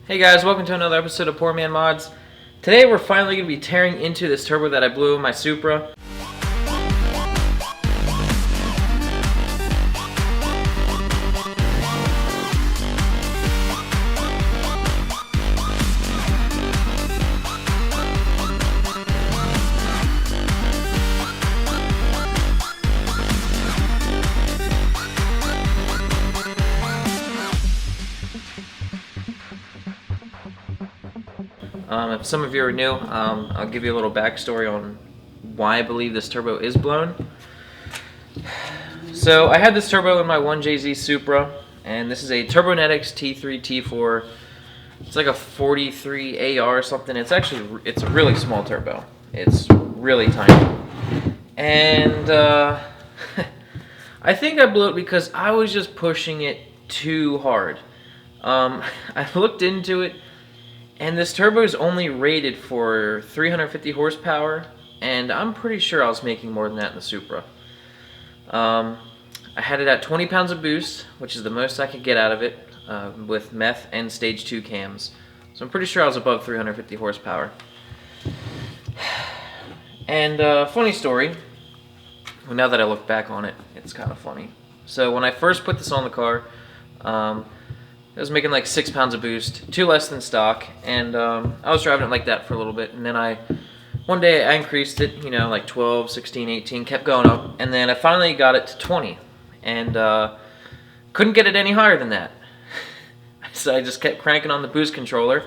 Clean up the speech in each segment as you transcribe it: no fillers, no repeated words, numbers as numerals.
Hey guys, welcome to another episode of Poor Man Mods. Today we're finally going to be tearing into this turbo that I blew in my Supra. If some of you are new, I'll give you a little backstory on why I believe this turbo is blown. So I had this turbo in my 1JZ Supra, and this is a Turbonetics T3T4. It's like a 43 AR or something. It's a really small turbo. It's really tiny. And I think I blew it because I was just pushing it too hard. I looked into it. And this turbo is only rated for 350 horsepower, and I'm pretty sure I was making more than that in the Supra. I had it at 20 pounds of boost, which is the most I could get out of it, with meth and stage 2 cams. So I'm pretty sure I was above 350 horsepower. And funny story, well, now that I look back on it, it's kind of funny. So when I first put this on the car, I was making like 6 pounds of boost, 2 less than stock, and I was driving it like that for a little bit, and then one day I increased it, you know, like 12, 16, 18, kept going up, and then I finally got it to 20, and couldn't get it any higher than that. So I just kept cranking on the boost controller,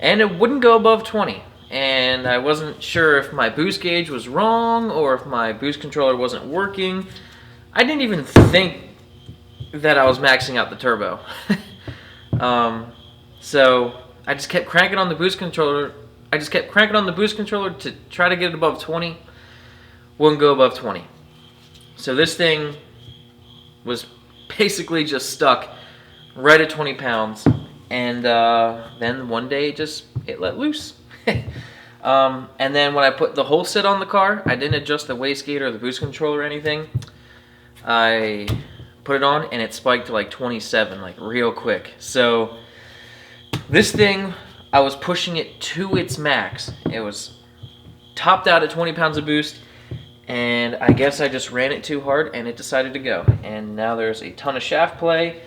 and it wouldn't go above 20, and I wasn't sure if my boost gauge was wrong, or if my boost controller wasn't working. I didn't even think that I was maxing out the turbo. So I just kept cranking on the boost controller. To try to get it above 20. Wouldn't go above 20. So this thing was basically just stuck right at 20 pounds. And then one day it let loose. And then when I put the whole set on the car, I didn't adjust the wastegate or the boost controller or anything. I put it on and it spiked to like 27, like real quick. So this thing, I was pushing it to its max. It was topped out at 20 pounds of boost, and I guess I just ran it too hard and it decided to go. And now there's a ton of shaft play.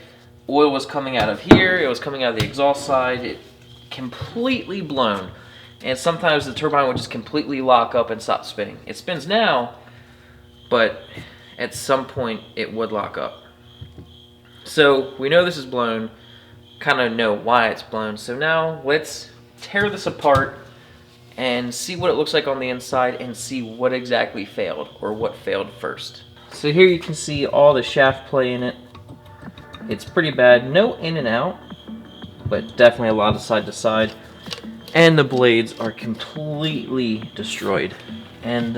Oil was coming out of here, it was coming out of the exhaust side. It completely blown. And sometimes the turbine would just completely lock up and stop spinning. It spins now, but at some point it would lock up. So we know this is blown, kind of know why it's blown. So now let's tear this apart and see what it looks like on the inside and see what exactly failed, or what failed first. So here you can see all the shaft play in it. It's pretty bad. No in and out, but definitely a lot of side to side. And the blades are completely destroyed. And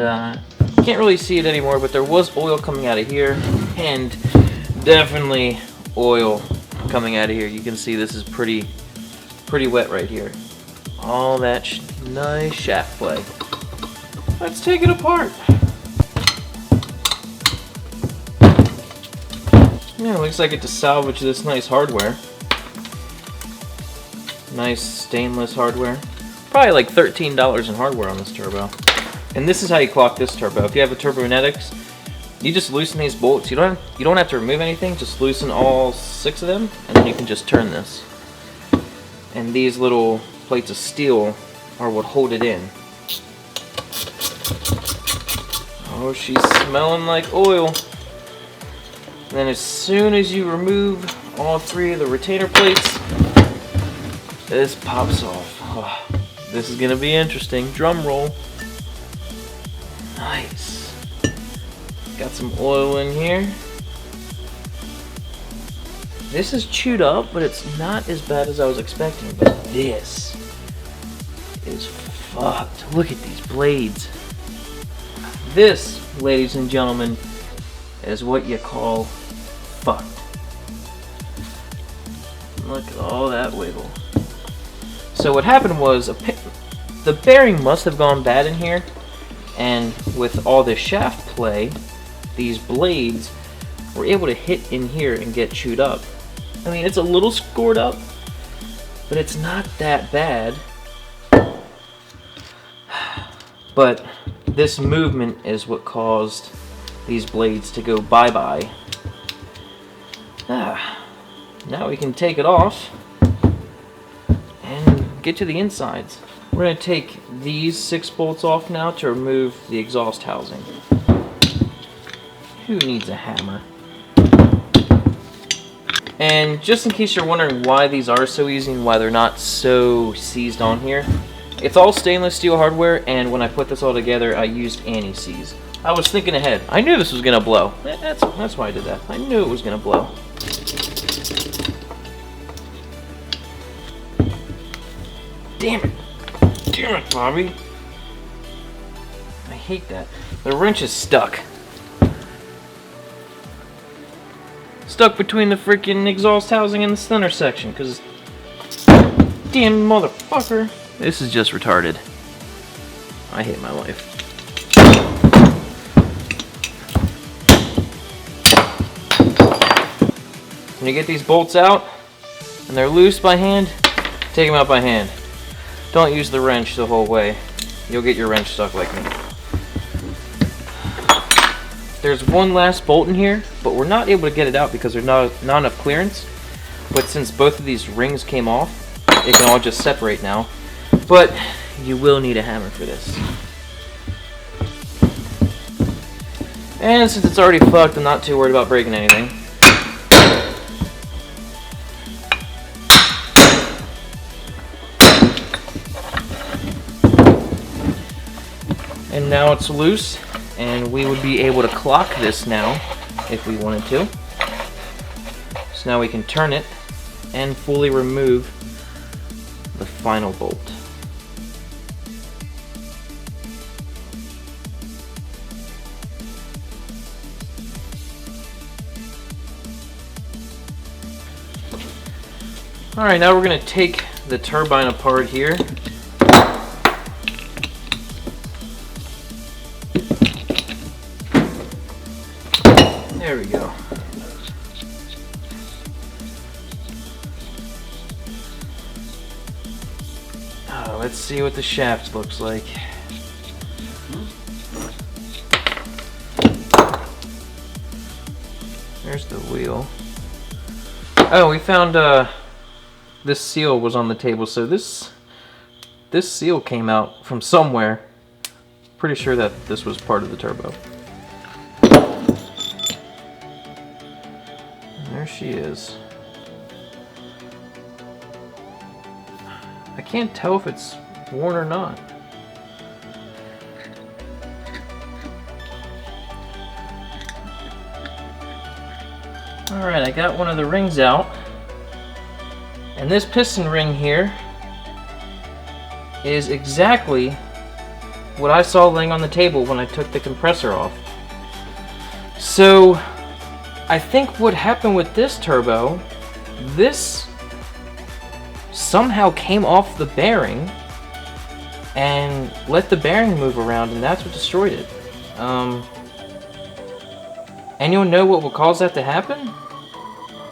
can't really see it anymore, but there was oil coming out of here, and definitely oil coming out of here. You can see this is pretty wet right here. All that nice shaft play. Let's take it apart. Yeah, looks like it to salvage this nice hardware. Nice stainless hardware. Probably like $13 in hardware on this turbo. And this is how you clock this turbo. If you have a Turbonetics, you just loosen these bolts. You don't have to remove anything. Just loosen all 6 of them, and then you can just turn this. And these little plates of steel are what hold it in. Oh, she's smelling like oil. And then as soon as you remove all 3 of the retainer plates, this pops off. Oh, this is gonna be interesting. Drum roll. Nice. Got some oil in here. This is chewed up, but it's not as bad as I was expecting. But this is fucked. Look at these blades. This, ladies and gentlemen, is what you call fucked. Look at all that wiggle. So what happened was the bearing must have gone bad in here, and with all this shaft play, these blades were able to hit in here and get chewed up. I mean, it's a little scored up, but it's not that bad. But this movement is what caused these blades to go bye-bye. Now we can take it off and get to the insides. We're going to take these 6 bolts off now to remove the exhaust housing. Who needs a hammer? And just in case you're wondering why these are so easy and why they're not so seized on here, it's all stainless steel hardware, and when I put this all together, I used anti-seize. I was thinking ahead. I knew this was going to blow. That's why I did that. I knew it was going to blow. Damn it. Damn it, Bobby. I hate that. The wrench is stuck. Stuck between the freaking exhaust housing and the center section, because damn motherfucker. This is just retarded. I hate my life. When you get these bolts out and they're loose by hand, take them out by hand. Don't use the wrench the whole way. You'll get your wrench stuck like me. There's one last bolt in here, but we're not able to get it out because there's not enough clearance. But since both of these rings came off, it can all just separate now. But you will need a hammer for this. And since it's already fucked, I'm not too worried about breaking anything. And now it's loose, and we would be able to clock this now if we wanted to. So now we can turn it and fully remove the final bolt. Alright, now we're going to take the turbine apart here. There we go. Oh, let's see what the shaft looks like. There's the wheel. Oh, we found this seal was on the table, so this seal came out from somewhere. Pretty sure that this was part of the turbo. There she is. I can't tell if it's worn or not. Alright, I got one of the rings out. And this piston ring here is exactly what I saw laying on the table when I took the compressor off. So I think what happened with this turbo, this somehow came off the bearing and let the bearing move around, and that's what destroyed it. Anyone know what will cause that to happen?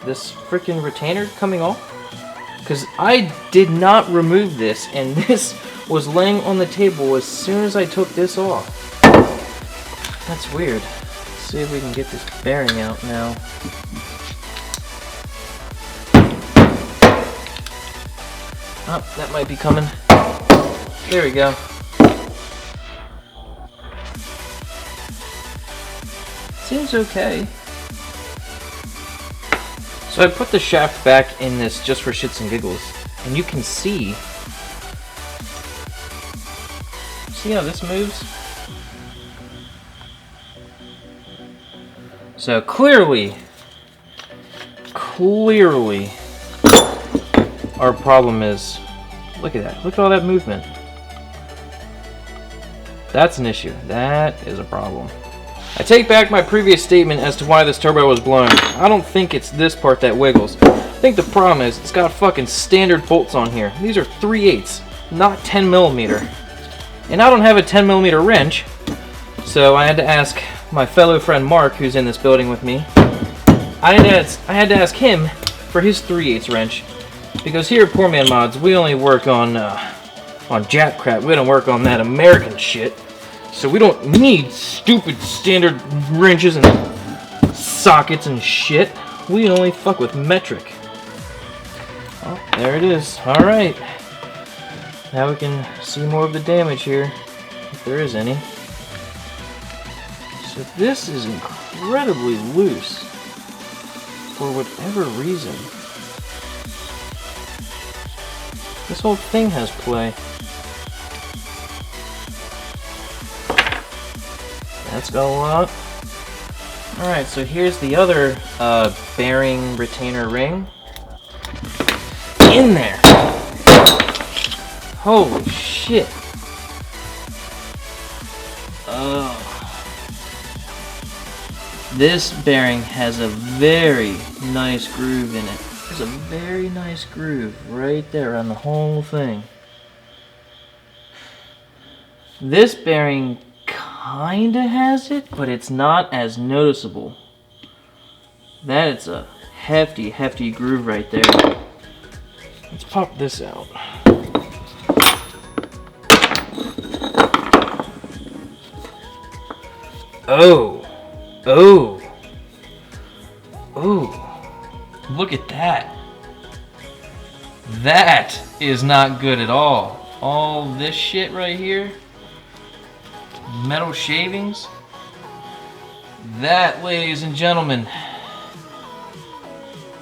This freaking retainer coming off? Because I did not remove this, and this was laying on the table as soon as I took this off. That's weird. Let's see if we can get this bearing out now. Oh, that might be coming. There we go. Seems okay. So I put the shaft back in this just for shits and giggles, and you can see how this moves? So clearly our problem is, look at that, look at all that movement. That's an issue. That is a problem. I take back my previous statement as to why this turbo was blown. I don't think it's this part that wiggles. I think the problem is it's got fucking standard bolts on here. These are 3/8, not 10mm. And I don't have a 10mm wrench, so I had to ask my fellow friend Mark, who's in this building with me. I had to ask him for his 3/8 wrench. Because here at Poor Man Mods, we only work on Jap crap. We don't work on that American shit. So we don't need stupid standard wrenches and sockets and shit. We only fuck with metric. Oh, there it is. Alright. Now we can see more of the damage here, if there is any. So this is incredibly loose, for whatever reason. This whole thing has play. That's got a lot. Alright, so here's the other bearing retainer ring. In there! Holy shit! Oh. This bearing has a very nice groove in it. There's a very nice groove right there on the whole thing. This bearing kinda has it, but it's not as noticeable. That is a hefty, hefty groove right there. Let's pop this out. Oh. Oh. Oh. Look at that. That is not good at all. All this shit right here. Metal shavings. That, ladies and gentlemen,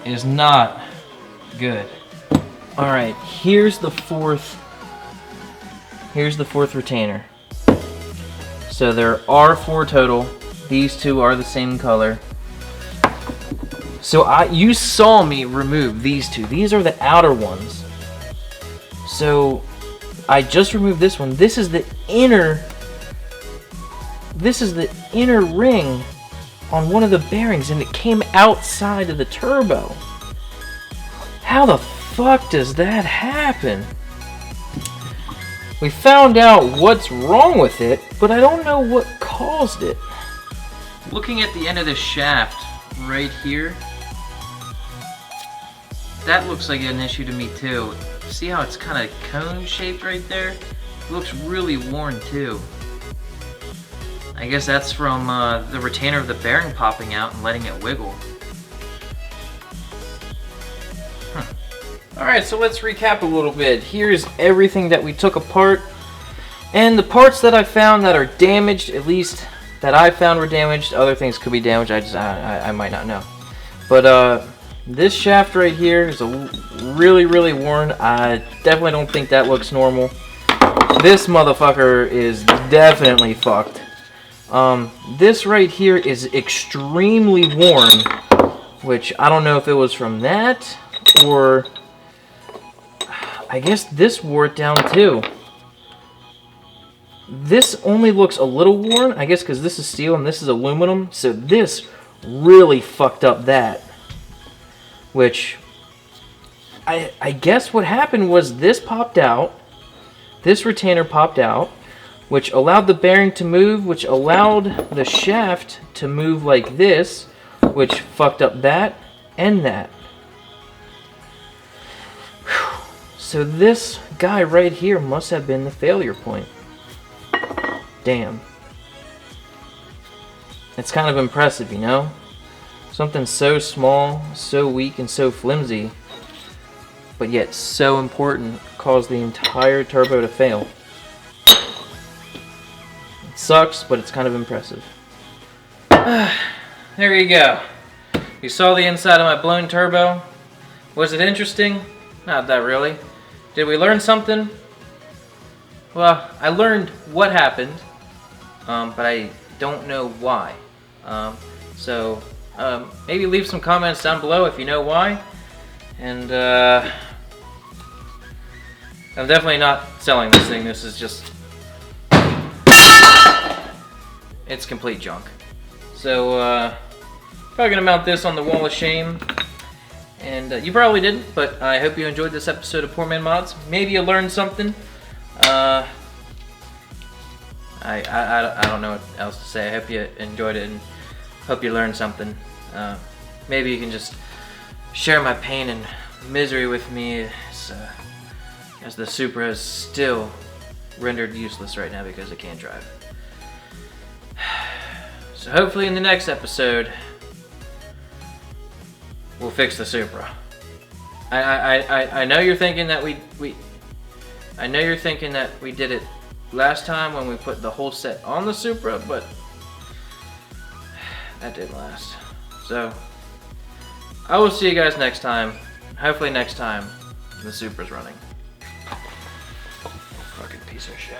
is not good. Alright, here's the fourth retainer. So there are 4 total. These 2 are the same color. So you saw me remove these 2. These are the outer ones. So I just removed this one. This is the inner ring on one of the bearings, and it came outside of the turbo. How the fuck does that happen? We found out what's wrong with it, but I don't know what caused it. Looking at the end of the shaft right here, that looks like an issue to me too. See how it's kind of cone shaped right there? It looks really worn too. I guess that's from the retainer of the bearing popping out and letting it wiggle. Alright, so let's recap a little bit. Here's everything that we took apart. And the parts that I found that are damaged, at least that I found were damaged. Other things could be damaged, I might not know. But this shaft right here is really, really worn. I definitely don't think that looks normal. This motherfucker is definitely fucked. This right here is extremely worn, which I don't know if it was from that, or I guess this wore it down too. This only looks a little worn, I guess because this is steel and this is aluminum, so this really fucked up that. Which, I guess what happened was this popped out, this retainer popped out, which allowed the bearing to move, which allowed the shaft to move like this, which fucked up that and that. Whew. So this guy right here must have been the failure point. Damn. It's kind of impressive, you know? Something so small, so weak, and so flimsy, but yet so important, caused the entire turbo to fail. It sucks, but it's kind of impressive. There you go. You saw the inside of my blown turbo. Was it interesting? Not that really. Did we learn something? Well, I learned what happened, but I don't know why. So maybe leave some comments down below if you know why. And I'm definitely not selling this thing. This is just... it's complete junk. So probably gonna mount this on the wall of shame. And you probably didn't, but I hope you enjoyed this episode of Poor Man Mods. Maybe you learned something. I don't know what else to say. I hope you enjoyed it and hope you learned something. Maybe you can just share my pain and misery with me is, as the Supra is still rendered useless right now because it can't drive. So hopefully in the next episode, we'll fix the Supra. I know you're thinking that I know you're thinking that we did it last time when we put the whole set on the Supra, but that didn't last. So I will see you guys next time. Hopefully next time the Supra's running. Fucking piece of shit.